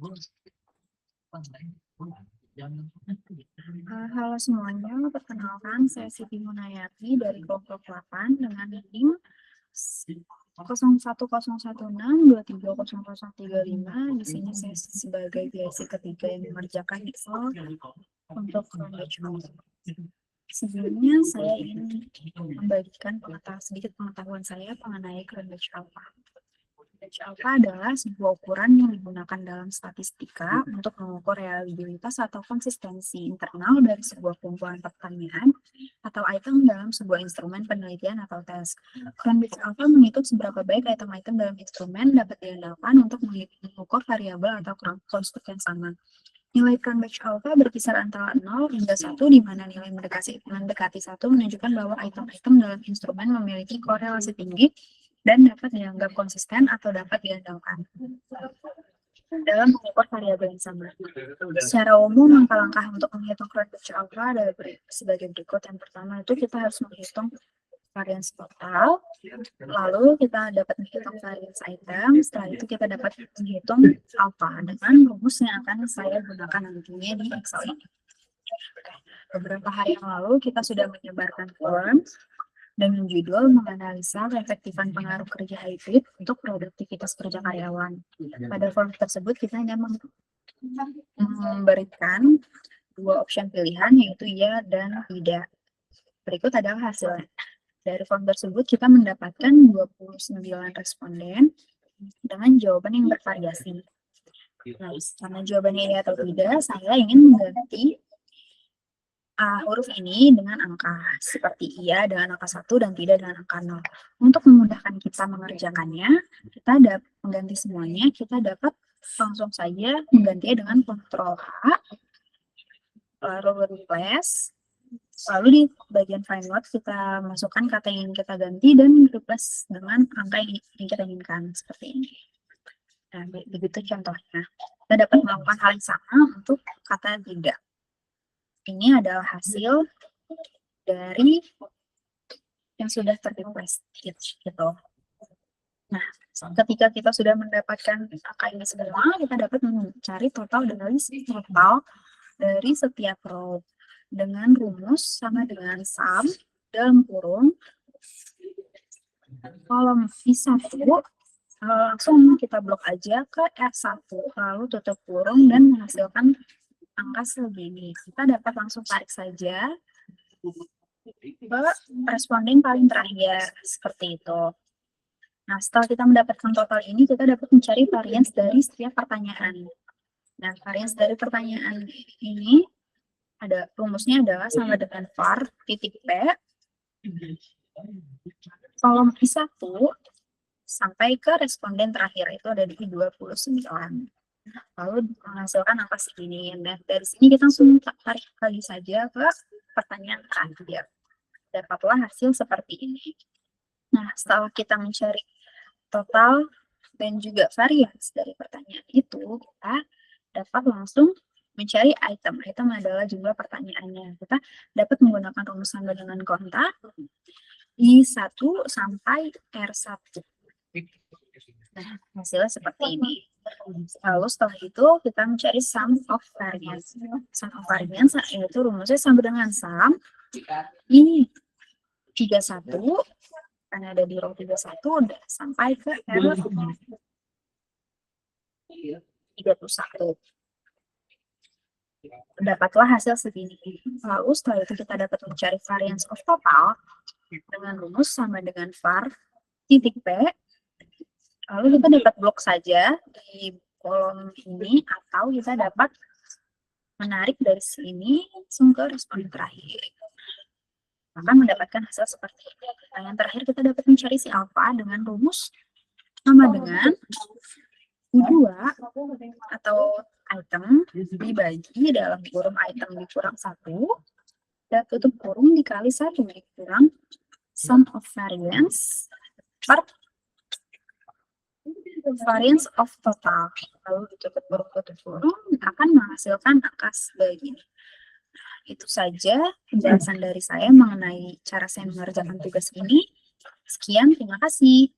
Halo semuanya, perkenalkan saya Siti Munayati dari kelompok 8 dengan NIM 010162300035. Di sini saya sebagai PIC ketiga yang mengerjakan Excel untuk language model. Sebelumnya saya ingin membagikan sedikit pengetahuan saya mengenai language alpha. Language alpha adalah sebuah ukuran yang digunakan dalam statistika untuk mengukur reliabilitas atau konsistensi internal dari sebuah kumpulan pertanyaan atau item dalam sebuah instrumen penelitian atau tes. Language alpha menghitung seberapa baik item-item dalam instrumen dapat diandalkan untuk mengukur variabel atau konstruk yang sama. Nilai Cronbach alpha berkisar antara 0 hingga 1, di mana nilai mendekati 1 menunjukkan bahwa item-item dalam instrumen memiliki korelasi tinggi dan dapat dianggap konsisten atau dapat diandalkan dalam mengukur variabel yang sama. Secara umum, langkah-langkah untuk menghitung Cronbach alpha adalah sebagai berikut. Yang pertama itu kita harus menghitung variance total, lalu kita dapat menghitung variance item, setelah itu kita dapat menghitung alpha dengan rumus yang akan saya gunakan nantinya di Excel ini. Beberapa hari yang lalu kita sudah menyebarkan form dengan judul menganalisa keefektifan pengaruh kerja hybrid untuk produktivitas kerja karyawan. Pada form tersebut kita hanya memberikan dua opsi pilihan, yaitu iya dan tidak. Berikut adalah hasilnya. Dari form tersebut kita mendapatkan 29 responden dengan jawaban yang bervariasi. Nah, karena jawabannya iya atau tidak, saya ingin mengganti huruf ini dengan angka, seperti iya dengan angka 1 dan tidak dengan angka 0. Untuk memudahkan kita mengerjakannya, kita dapat mengganti semuanya, kita dapat langsung saja menggantinya dengan Ctrl H, lalu replace, lalu di bagian find note kita masukkan kata yang ingin kita ganti dan replace dengan angka yang kita inginkan, seperti ini. Nah, begitu contohnya. Kita dapat melakukan hal yang sama untuk kata tidak. Ini adalah hasil dari yang sudah ter-replace gitu. Nah, ketika kita sudah mendapatkan angka ini semua, kita dapat mencari total dari setiap row dengan rumus sama dengan sum dalam kurung kolom I1, langsung kita blok aja ke F1, lalu tutup kurung dan menghasilkan angka segini. Kita dapat langsung tarik saja ke responden paling terakhir, seperti itu. Nah, setelah kita mendapatkan total ini, kita dapat mencari variance dari setiap pertanyaan. Nah, variance dari pertanyaan ini ada rumusnya adalah sama dengan var titik P kolom I1 sampai ke responden terakhir, itu ada di 29. Lalu menghasilkan angka segini. Dan dari sini kita langsung tarik lagi saja ke pertanyaan terakhir. Dapatlah hasil seperti ini. Nah, setelah kita mencari total dan juga varians dari pertanyaan itu, kita dapat langsung mencari item. Item adalah jumlah pertanyaannya. Kita dapat menggunakan rumus sama dengan kontak I1 sampai R1. Nah, hasilnya seperti ini. Lalu setelah itu kita mencari sum of variance. Sum of variance yaitu rumusnya sama dengan sum I31, karena ada di row 31, sampai ke R31. Dapatlah hasil segini. Lalu setelah itu kita dapat mencari variance of total dengan rumus sama dengan var titik P. Lalu kita dapat blok saja di kolom ini, atau kita dapat menarik dari sini langsung ke responden terakhir. Maka mendapatkan hasil seperti ini. Nah, yang terakhir kita dapat mencari si alpha dengan rumus sama dengan U2 atau item dibagi dalam kurung item dikurang 1 dan tutup kurung dikali 1 dikurang sum of variance per variance of total. Lalu ditutup kurung akan menghasilkan angka sebegini. Itu saja penjelasan dari saya mengenai cara saya mengerjakan tugas ini. Sekian, terima kasih.